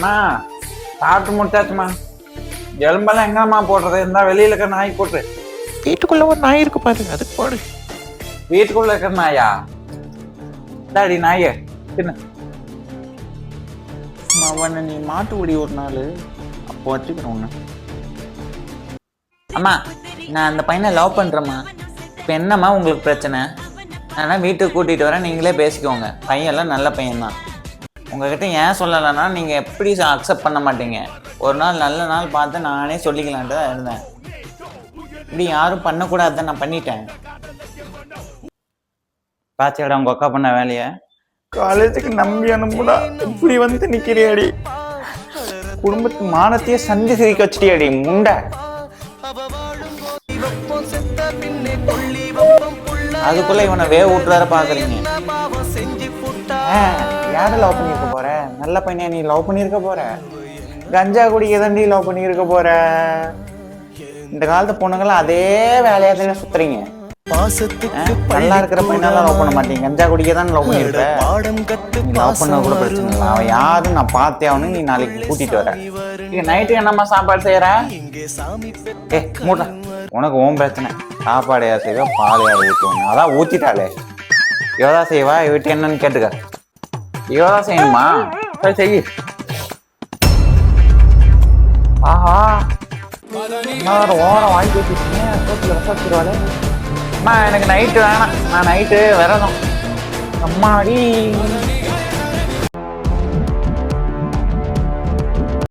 அம்மா சாப்பிட்டு முடிச்சாச்சுமா. எலும்பெல்லாம் எங்கம்மா போடுறது? இருந்தா வெளியில இருக்கிற நாய் போட்டு. வீட்டுக்குள்ள ஒரு நாய் இருக்கு பாருங்க, அதுக்கு போடு. வீட்டுக்குள்ள இருக்கிற நாயா? இந்தாடி நாயே சின்ன அவனை நீ மாட்டு விடி ஒரு நாள், அப்போ வச்சுக்கிறேன் ஒன்று. அம்மா நான் அந்த பையனை லவ் பண்ணுறேம்மா. இப்போ என்னம்மா உங்களுக்கு பிரச்சனை? ஆனால் வீட்டுக்கு கூட்டிகிட்டு வரேன், நீங்களே பேசிக்கோங்க. பையன்லாம் நல்ல பையன்தான். உங்ககிட்ட ஏன் சொல்லலைன்னா நீங்கள் எப்படி அக்செப்ட் பண்ண மாட்டீங்க. ஒரு நாள் நல்ல நாள் பார்த்து நானே சொல்லிக்கலான்ட்டு தான் இருந்தேன். இப்படி யாரும் பண்ணக்கூடாது, நான் பண்ணிட்டேன். பாச்சியாடா உங்கள் அக்கா பண்ண வேலையை? காலேஜுக்கு நம்பி அனுப்புடா, இப்படி வந்து நிக்கிறியாடி. குடும்பத்து மானத்தையே சந்தி சிரிக்க வச்சிட்டியாடி முண்டை. அதுக்குள்ள இவனை வேவ விட்டுறார பாக்குறீங்க. யாரை லவ் பண்ணிருக்க போற? நல்ல பையனை நீ லவ் பண்ணிருக்க போற? கஞ்சா குடிக்க தாண்டி லவ் பண்ணிருக்க போற? இந்த காலத்து பொண்ணுங்களாம் அதே வேலையா தானே சுத்துறீங்க. நல்லா இருக்கிற பையனால லவ் பண்ண மாட்டீங்க, கஞ்சா குடிக்க தான் லவ் பண்ணிருக்க. நீ லவ் பண்ண கூட பிரச்சனை இல்லை, அவன் யாரும் நான் பார்த்தே அவனு. நீ நாளைக்கு கூட்டிட்டு வர. நைட்டு என்னம்மா சாப்பாடு செய்யற? மூட்டா உனக்கு ஓம் பிரச்சனை. சாப்பாடு யார் செய்வா, பால் யார் ஊற்றுவாங்க? அதான் ஊத்திட்டாளே. இவதா செய்வா, வீட்டு என்னன்னு கேட்டுக்க. இவதா செய்யணுமா? சரி செய். ஆஹா ஓரம் வாங்கி வச்சுருக்கீங்க, சோத்துல வச்சிருவாளே. அம்மா எனக்கு நைட்டு வேணாம், நான் நைட்டு வரணும். அம்மாடி